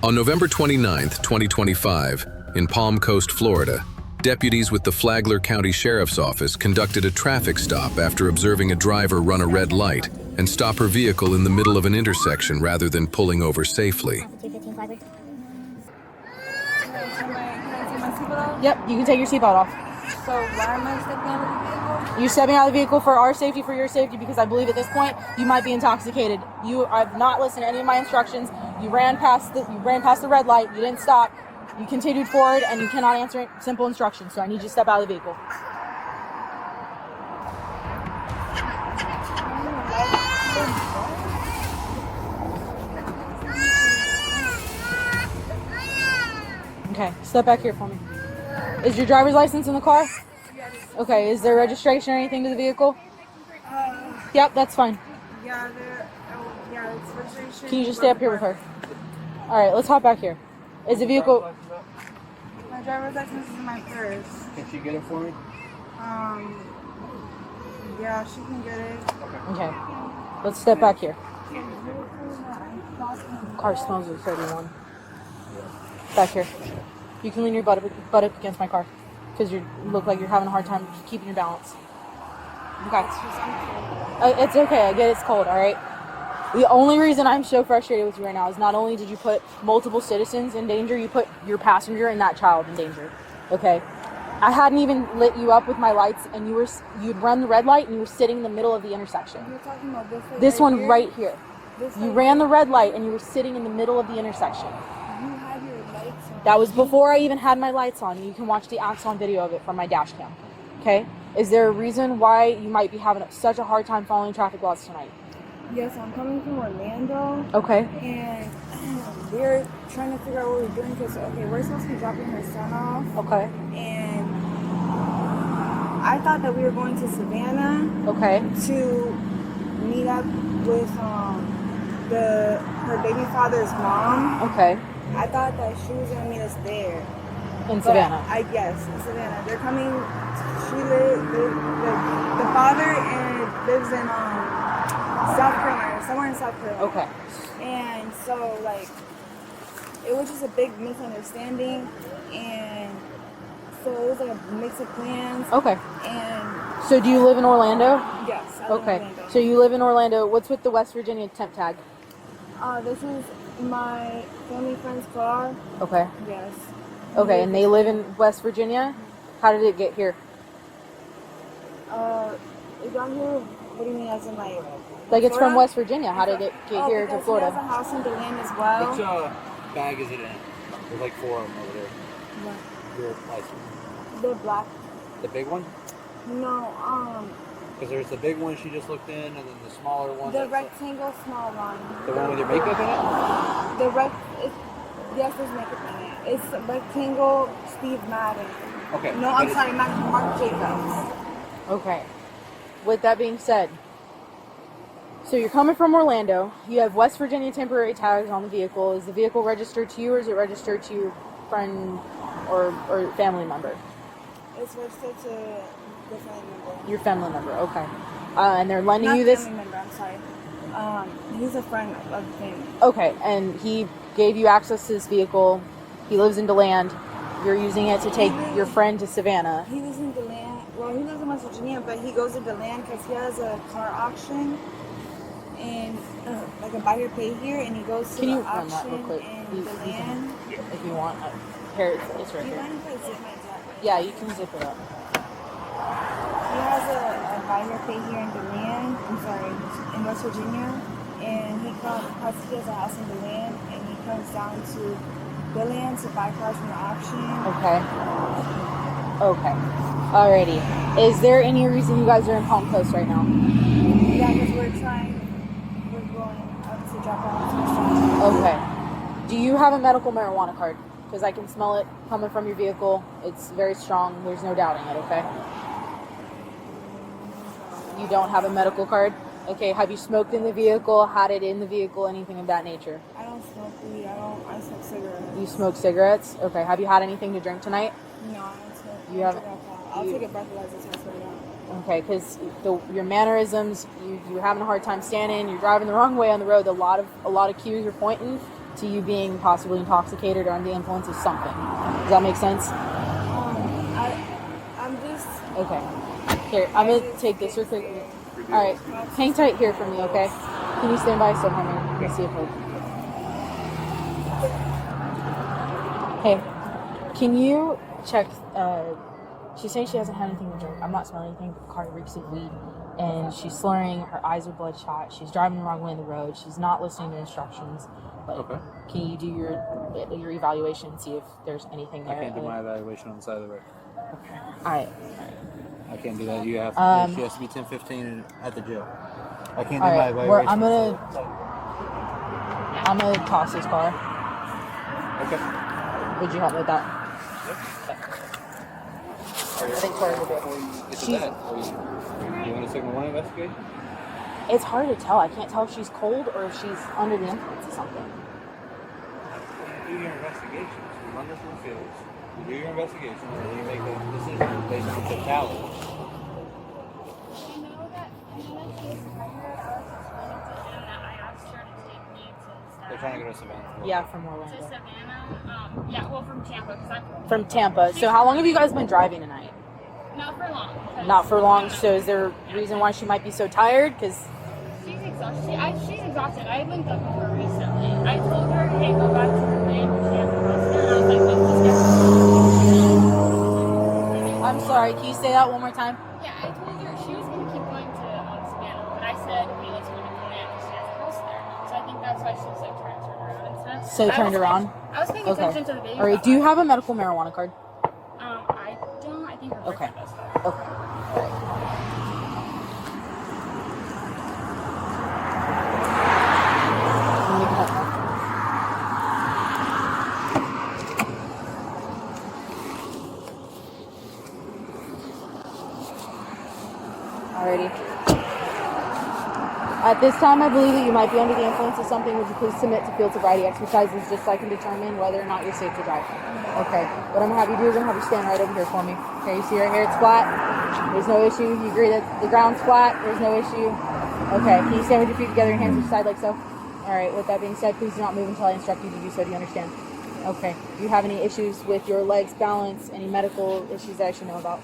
On November 29, 2025, in Palm Coast, Florida, deputies with the Flagler County Sheriff's Office conducted a traffic stop after observing a driver run a red light and stop her vehicle in the middle of an intersection rather than pulling over safely. Yep, you can take your seatbelt off. So why am I stepping out of the vehicle? You're stepping out of the vehicle for our safety, for your safety, because I believe at this point you might be intoxicated. You have not listened to any of my instructions. You ran past the red light. You didn't stop. You continued forward, and you cannot answer simple instructions. So I need you to step out of the vehicle. Okay, step back here for me. Is your driver's license in the car? Yes. Okay, is there registration or anything to the vehicle? Yep, that's fine. Yeah, it's registration. Can you just stay up here with her? Alright, let's hop back here. Is the vehicle... My driver's license is in my purse. Can she get it for me? Yeah, she can get it. Okay, let's step back here. Car smells of 31. Back here. You can lean your butt up against my car because you look like you're having a hard time keeping your balance. Okay. It's okay. I get it's cold, all right? The only reason I'm so frustrated with you right now is not only did you put multiple citizens in danger, you put your passenger and that child in danger, okay? I hadn't even lit you up with my lights, and you'd run the red light, and you were sitting in the middle of the intersection. You're talking about this one here? right here. You ran the red light, and you were sitting in the middle of the intersection. You had your lights on. That was before I even had my lights on. You can watch the Axon video of it from my dash cam. Okay? Is there a reason why you might be having such a hard time following traffic laws tonight? Yes, I'm coming from Orlando. Okay. And we're trying to figure out what we're doing because, okay, we're supposed to be dropping her son off. Okay. And I thought that we were going to Savannah. Okay. To meet up with her baby father's mom. Okay. I thought that she was gonna meet us there. In Savannah. Yes, in Savannah. They're coming. The father lives in South Carolina, somewhere in South Carolina. Okay. And so it was just a big misunderstanding, and so it was like a mix of plans. Okay. And so do you live in Orlando? Yes. I live in Okay. Orlando. So you live in Orlando. What's with the West Virginia temp tag? This is my family friend's car. Okay. Yes. Okay, and they live in West Virginia? How did it get here? It got here. What do you mean, as in like? Like it's from Florida? West Virginia. How did it get here to Florida? He has a house in DeLand as well. Which bag is it in? There's like 4 of them over there. What? Your license. They're black. The big one? No, Because there's the big one she just looked in, and then the smaller one. the rectangle small one. The one with your makeup in it? Yes, there's makeup in it. It's rectangle Steve Madden. Okay. No, I'm sorry, Mark Jacobs. Okay. With that being said, so you're coming from Orlando. You have West Virginia temporary tags on the vehicle. Is the vehicle registered to you, or is it registered to your friend or family member? It's registered to the family member. Your family member, okay. And they're lending Not you this? family member, I'm sorry. He's a friend of the family. Okay, and he gave you access to this vehicle. He lives in DeLand. You're using it to take your friend to Savannah. He lives in DeLand. Well, he lives in West Virginia, but he goes to DeLand because he has a car auction and like a buy here pay here, and he goes to Can the you run that real auction quick? in DeLand. If you want. Here, it's right Do you here. mind if I zip my jacket? Yeah, you can zip it up. He has a buy here pay here in DeLand. I'm sorry, in West Virginia, and he has a house in DeLand, and he comes down to DeLand to buy cars from the auction. Okay. Alrighty. Is there any reason you guys are in Palm Coast right now? Yeah, because we're going up to drop off. Okay. Do you have a medical marijuana card? Because I can smell it coming from your vehicle. It's very strong. There's no doubting it, okay? You don't have a medical card? Okay, have you smoked in the vehicle, had it in the vehicle, anything of that nature? I don't smoke weed. I smoke cigarettes. You smoke cigarettes? Okay, have you had anything to drink tonight? No, I don't smoke. You haven't? I'll take a breathalyzer test right now. Okay, because your mannerisms, you're having a hard time standing, you're driving the wrong way on the road, a lot of cues are pointing to you being possibly intoxicated or under the influence of something. Does that make sense? I'm just. Okay. Here, I'm gonna take this real quick. All right, hang tight here for me, okay? Can you stand by so I'm gonna see if I. Hey, can you check? She's saying she hasn't had anything to drink. I'm not smelling anything. The car reeks of weed, and she's slurring. Her eyes are bloodshot. She's driving the wrong way on the road. She's not listening to instructions. But Okay. can you do your evaluation and see if there's anything there? I can't do my evaluation on the side of the road. Okay. All right. I can't do that. You have. She has to be 10:15 at the jail. I can't do All my right. evaluation. I'm gonna toss this car. Okay. Would you help me with that? I think Tori will do it. Get to that. You want to take one investigation? It's hard to tell. I can't tell if she's cold or if she's under the influence of something. You do your investigations. You run this through the fields. You do your investigations, and then you make a decision based on totality. I know that she's pregnant. I was explaining to him that I asked her to take me to They're trying to get us Savannah. Yeah, from To Orlando. Savannah. Yeah, well, from Tampa, because I'm From Tampa. So how long have you guys been driving tonight? not for long. Not for long. So is there a reason why she might be so tired? Because She's exhausted. She's exhausted. I linked up with her recently. I told her, hey, go back to the lane. She has a customer. And I was like, let's just get I'm sorry. Can you say that one more time? Yeah, I told her she was going to keep going to Savannah. But I said, okay, let's go to Command because she has a house there. So I think that's why she was like trying to turn around and stuff. So turned around? I was paying Okay. attention to the baby. All right. Do you have a medical marijuana card? I don't. I think her Okay. boyfriend does. Okay. Let me cut that. Alrighty. At this time, I believe that you might be under the influence of something. Would you please submit to field sobriety exercises just so I can determine whether or not you're safe to drive? Okay. What I'm going to have you do is I'm going to have you stand right over here for me. Okay, you see right here, it's flat. There's no issue. You agree that the ground's flat. There's no issue. Okay, can you stand with your feet together and hands to the side like so? All right, with that being said, please do not move until I instruct you to do so. Do you understand? Okay. Do you have any issues with your legs, balance, any medical issues that I should know about?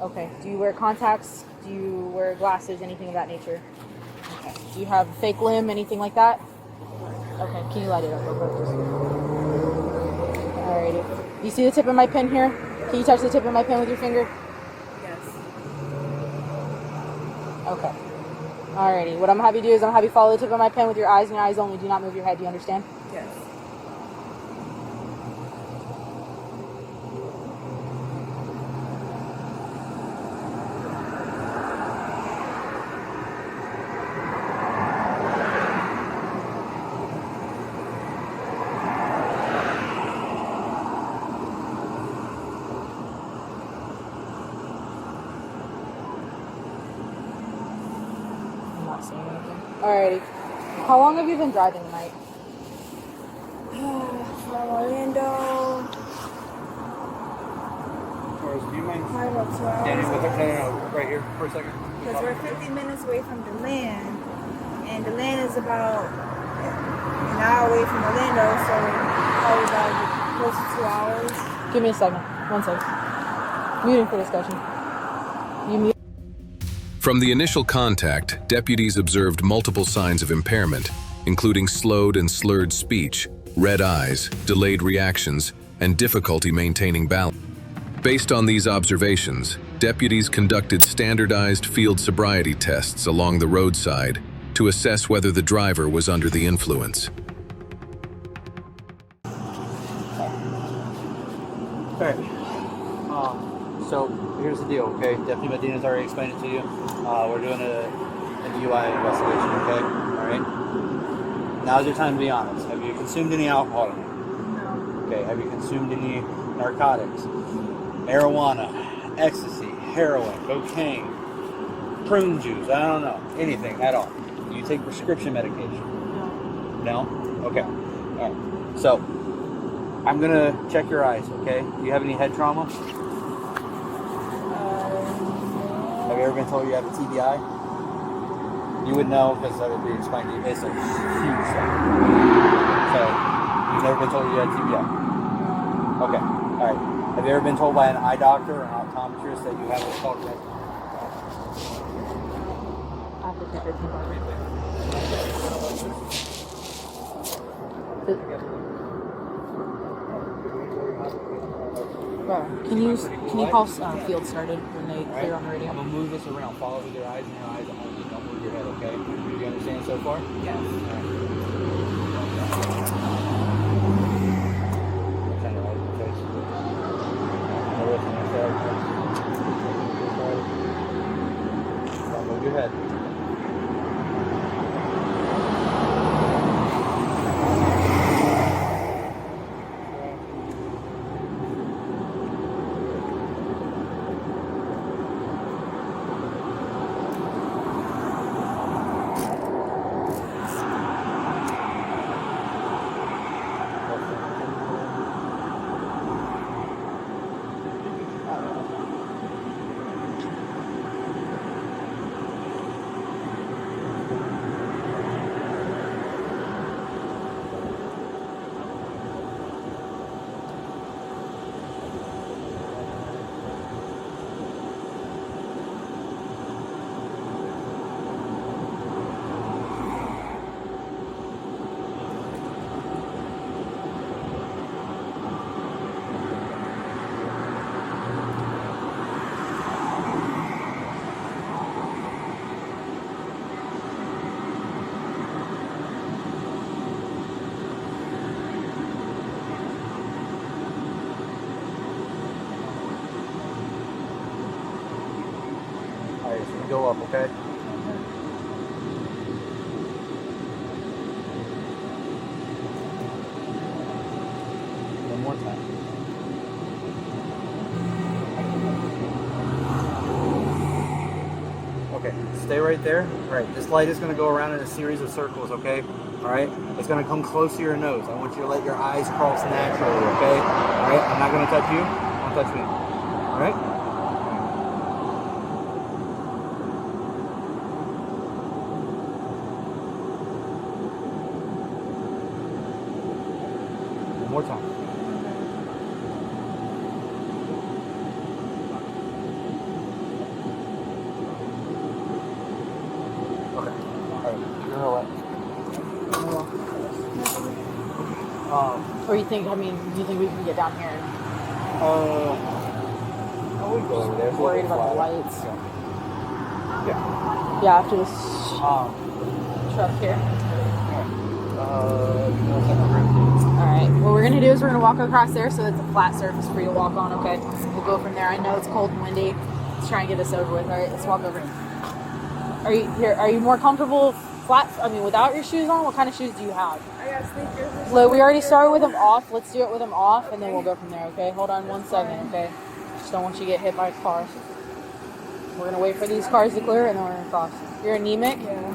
Okay. Do you wear contacts? Do you wear glasses, anything of that nature? Okay. Do you have a fake limb, anything like that? Okay. Can you light it up real quick? Alrighty. You see the tip of my pen here? Can you touch the tip of my pen with your finger? Yes. Okay. Alrighty. What I'm gonna have you do is I'm gonna have you follow the tip of my pen with your eyes and your eyes only. Do not move your head. Do you understand? Yes. I'm not seeing anything. Alrighty. How long have you been driving tonight? From Orlando, Taurus, do you mind probably about 2 standing hours. with her? No, right here for a second. Because we're 50 minutes away from DeLand, and DeLand is about an hour away from Orlando, so probably about close to 2 hours. Give me a second. 1 second. Muting for discussion. You mute. From the initial contact, deputies observed multiple signs of impairment, including slowed and slurred speech, red eyes, delayed reactions, and difficulty maintaining balance. Based on these observations, deputies conducted standardized field sobriety tests along the roadside to assess whether the driver was under the influence. Okay. So here's the deal, okay? Deputy Medina's already explained it to you. We're doing a DUI investigation, okay? All right. Now's your time to be honest. Have you consumed any alcohol tonight? No. Okay. Have you consumed any narcotics? Marijuana, ecstasy, heroin, cocaine, prune juice? I don't know. Anything at all. Do you take prescription medication? No? Okay. All right. So I'm gonna check your eyes, okay? Do you have any head trauma? Have you ever been told you have a TBI? You would know because I would be explaining to you. It's a huge thing. So, you've never been told you had TBI? Okay. All right. Have you ever been told by an eye doctor or an optometrist that you have what's called red? Can you call field started when they clear on the radio? I'm gonna move this around. Follow with your eyes and your eyes only. Don't move your head, okay? Do you understand so far? Yes. Kind of right in the face. Don't move your head. Go up, okay? One more time. Okay, stay right there. All right, this light is going to go around in a series of circles, okay? All right, it's going to come close to your nose. I want you to let your eyes cross naturally, okay? All right, I'm not going to touch you. Don't touch me. All right? More time. Okay. All right. You're all right. Or you think? I mean, do you think we can get down here? I would go over there. Worried about the lights. Yeah. Yeah, after this truck here. Alright, what we're gonna do is we're gonna walk across there so it's a flat surface for you to walk on, okay? We'll go from there. I know it's cold and windy. Let's try and get this over with. Alright, let's walk over. Are you more comfortable flat, without your shoes on? What kind of shoes do you have? I got sneakers. Look, we already started with them off. Let's do it with them off and then we'll go from there, okay? Hold on 1 second, okay? Just don't want you to get hit by a car. We're gonna wait for these cars to clear and then we're gonna cross. You're anemic? Yeah.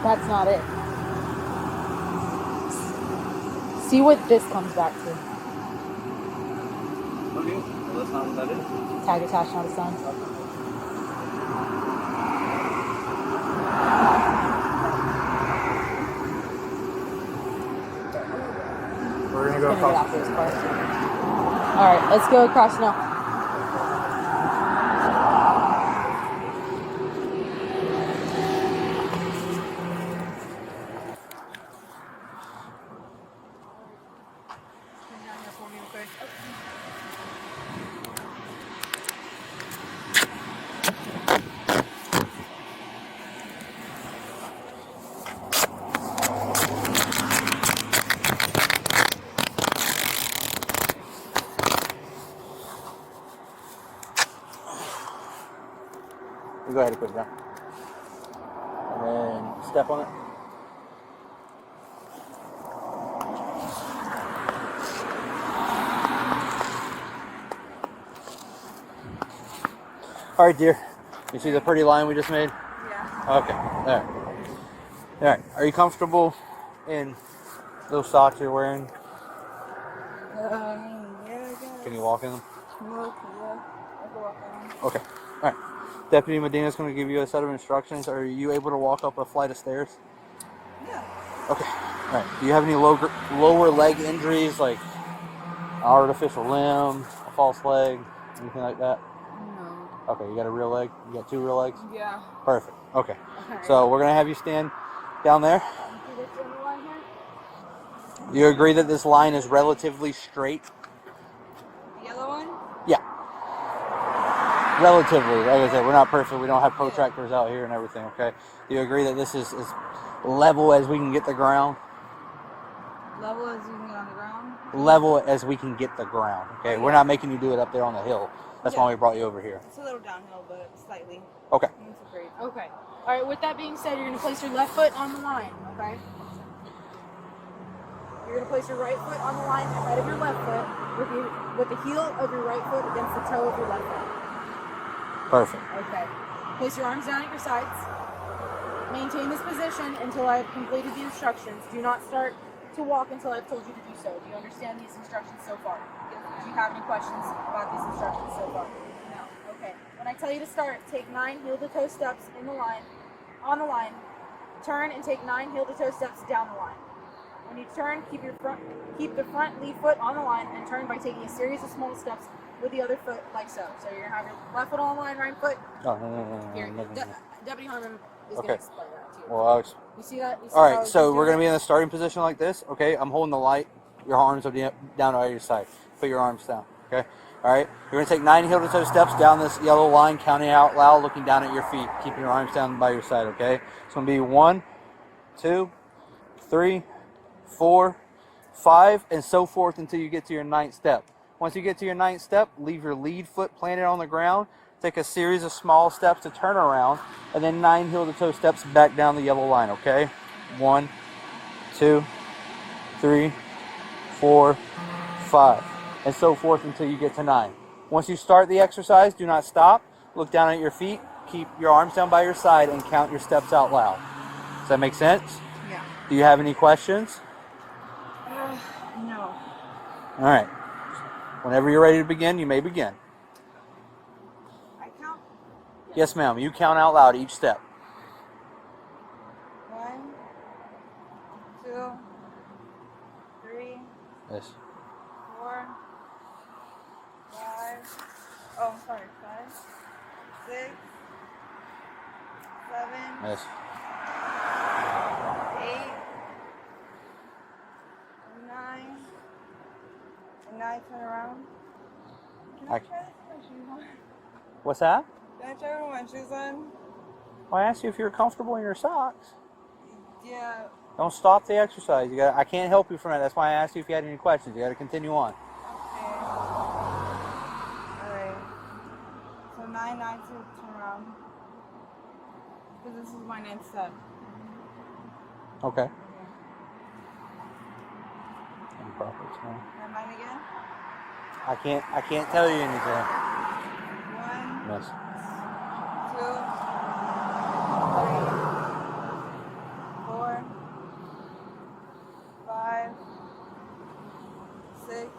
That's not it. See what this comes back to. Okay, well, that's not what that is. Tag attached, not assigned. We're gonna go Get across. out those cars. Alright, let's go across now. You go ahead and put it down. And then step on it. All right, dear. You see the pretty line we just made? Yeah. Okay. All right. All right. Are you comfortable in those socks you're wearing? Yeah, I guess. Can you walk in them? Smoke, yeah. Okay. All right. Deputy Medina is going to give you a set of instructions. Are you able to walk up a flight of stairs? Yeah. Okay. All right. Do you have any lower leg injuries, like an artificial limb, a false leg, anything like that? No. Okay. You got a real leg? You got 2 real legs? Yeah. Perfect. Okay. Alright. So we're going to have you stand down there. Do you agree that this line is relatively straight? The yellow one? Yeah. Relatively. Like I said, we're not perfect. We don't have protractors out here and everything, okay? Do you agree that this is as level as we can get the ground? Level as you can get on the ground? Level as we can get the ground, okay? Oh, We're yeah. not making you do it up there on the hill. That's why we brought you over here. It's a little downhill, but slightly. Okay. It's great. Okay. All right. With that being said, you're going to place your left foot on the line. Okay. You're going to place your right foot on the line ahead of your left foot with the heel of your right foot against the toe of your left foot. Perfect. Okay. Place your arms down at your sides. Maintain this position until I have completed the instructions. Do not start to walk until I've told you to do so. Do you understand these instructions so far? Do you have any questions about these instructions so far? No. Okay. When I tell you to start, take 9 heel-to-toe steps on the line. Turn and take 9 heel-to-toe steps down the line. When you turn, keep the front lead foot on the line and turn by taking a series of small steps with the other foot, like so. So you're gonna have your left foot on the line, right foot. Oh, no. Here, Deputy Harmon is gonna explain that to you. Well, You see that? You see all how right, so he's we're going to doing be it? in a starting position like this, okay? I'm holding the light. Your arms are down to either side. Put your arms down, okay? All right, you're going to take 9 heel-to-toe steps down this yellow line, counting out loud, looking down at your feet, keeping your arms down by your side, okay? It's going to be 1, 2, 3, 4, 5, and so forth until you get to your 9th step. Once you get to your 9th step, leave your lead foot planted on the ground, take a series of small steps to turn around, and then 9 heel-to-toe steps back down the yellow line, okay? 1, 2, 3, 4, 5, and so forth until you get to 9. Once you start the exercise, do not stop. Look down at your feet, keep your arms down by your side, and count your steps out loud. Does that make sense? Yeah. Do you have any questions? No. All right. Whenever you're ready to begin, you may begin. I count Yes, ma'am. You count out loud each step. 1, 2, 3, Yes. 4, 5. Oh, sorry, 5, 6, 7, Yes. 8, 9. And now I turn around. Can I try this with my shoes on? What's that? Can I try with my shoes on? Well, I asked you if you're comfortable in your socks. Yeah. Don't stop the exercise. I can't help you from that. That's why I asked you if you had any questions. You got to continue on. Okay. Alright. So 9 to turn around. Because this is my 9th step. Okay. Improper. And 9 again. I can't tell you anything. 1, Yes. 2, 3, 4, 5, 6,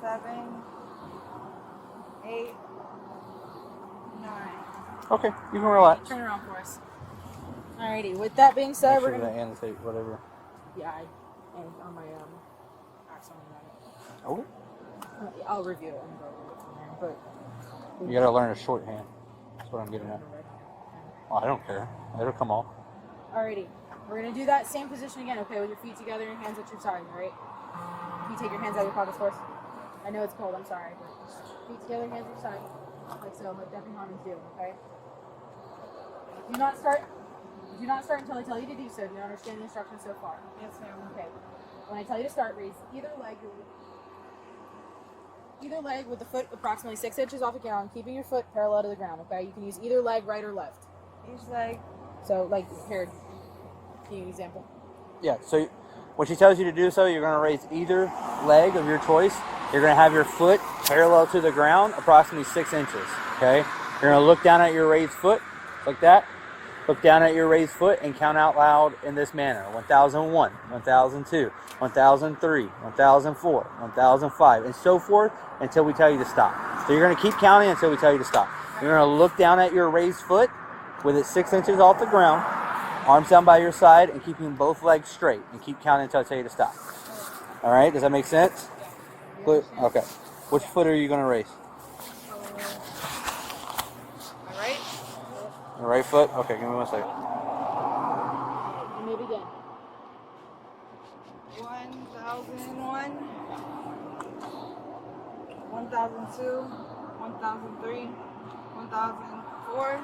7, 8, 9. Okay, you can relax. Turn around for us. Alrighty. With that being said, Make we're sure gonna. that annotate whatever. Yeah, and on my accent on Okay. it. I'll review it and go over it from there. But You got to learn a shorthand. That's what I'm getting at. Oh, I don't care. It'll come off. Alrighty. We're gonna do that same position again, okay, with your feet together and your hands at your side, alright? Can you take your hands out of your pockets first? I know it's cold, I'm sorry, but feet together, hands at your side. Like so, like Deputy Harmon's do, okay? Do not start until I tell you to do so. Do you understand the instructions so far? Yes, ma'am. Okay. When I tell you to start, raise either leg with the foot approximately 6 inches off the ground, keeping your foot parallel to the ground, okay? You can use either leg, right or left. Each leg. So, like, here, can you give an example? Yeah, so when she tells you to do so, you're going to raise either leg of your choice. You're going to have your foot parallel to the ground, approximately 6 inches, okay? You're going to look down at your raised foot, like that. Look down at your raised foot and count out loud in this manner. 1001, 1002, 1003, 1004, 1005, and so forth until we tell you to stop. So you're going to keep counting until we tell you to stop. You're going to look down at your raised foot with it 6 inches off the ground, arms down by your side, and keeping both legs straight, and keep counting until I tell you to stop. All right, does that make sense? Okay. Which foot are you going to raise? All right. The right foot? Okay, give me 1 second. You may begin. 1001, 1002, 1003, 1004,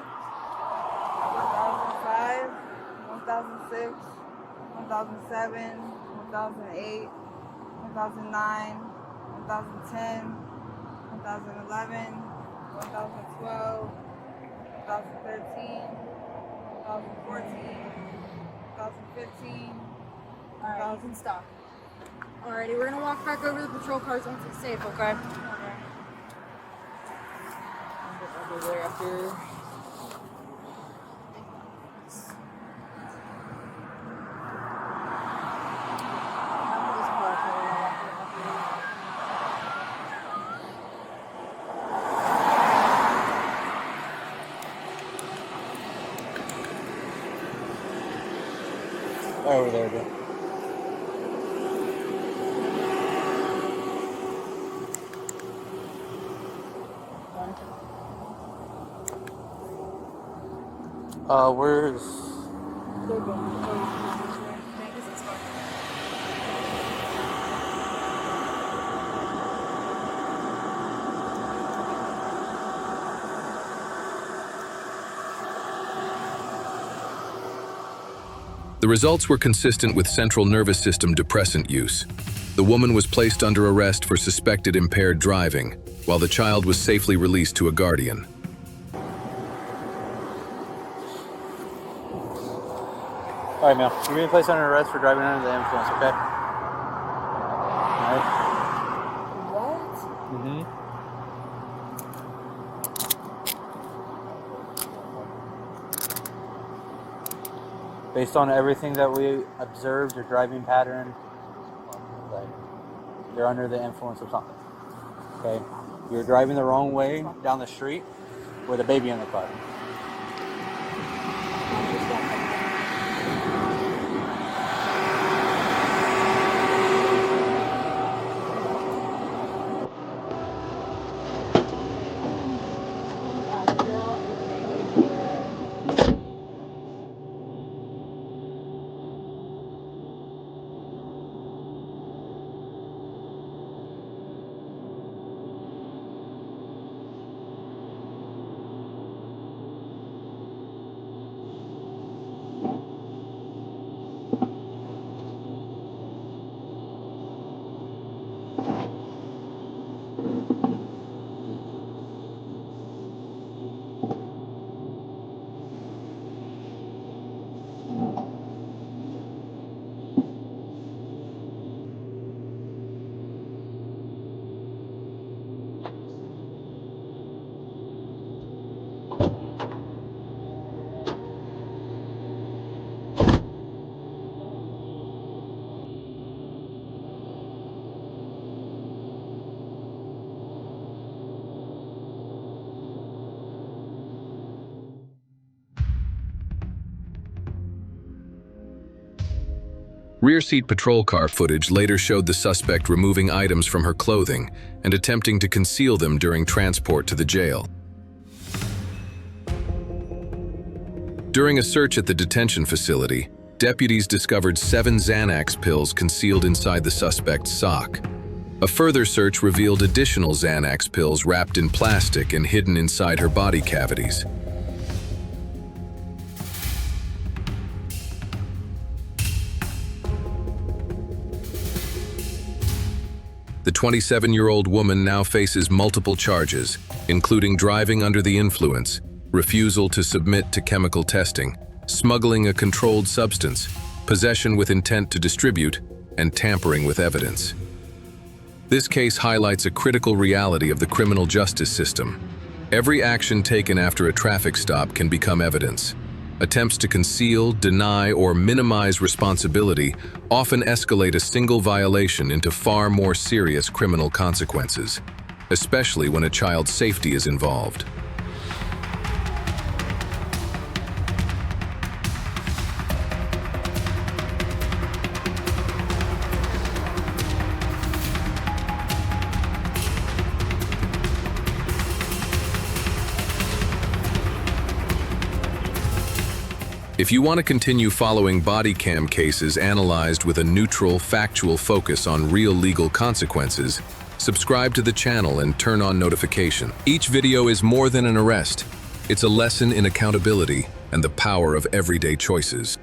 1005, 1006, 1007, 1008, 1009, 1010, 1011, 1012, 2013, 2014, 2015. Alright, you can stop. Alrighty, we're gonna walk back over to the patrol cars once it's safe, okay? Okay. I'll be there after. Over there, dude. Where's... They're going. Thank you, sister. The results were consistent with central nervous system depressant use. The woman was placed under arrest for suspected impaired driving, while the child was safely released to a guardian. All right, Mel. You're being placed under arrest for driving under the influence, okay? All right. What? Mm-hmm. Based on everything that we observed, your driving pattern, like, you're under the influence of something. Okay? You're driving the wrong way down the street with a baby in the car. Rear seat patrol car footage later showed the suspect removing items from her clothing and attempting to conceal them during transport to the jail. During a search at the detention facility, deputies discovered 7 Xanax pills concealed inside the suspect's sock. A further search revealed additional Xanax pills wrapped in plastic and hidden inside her body cavities. The 27-year-old woman now faces multiple charges, including driving under the influence, refusal to submit to chemical testing, smuggling a controlled substance, possession with intent to distribute, and tampering with evidence. This case highlights a critical reality of the criminal justice system. Every action taken after a traffic stop can become evidence. Attempts to conceal, deny, or minimize responsibility often escalate a single violation into far more serious criminal consequences, especially when a child's safety is involved. If you want to continue following body cam cases analyzed with a neutral, factual focus on real legal consequences, subscribe to the channel and turn on notification. Each video is more than an arrest. It's a lesson in accountability and the power of everyday choices.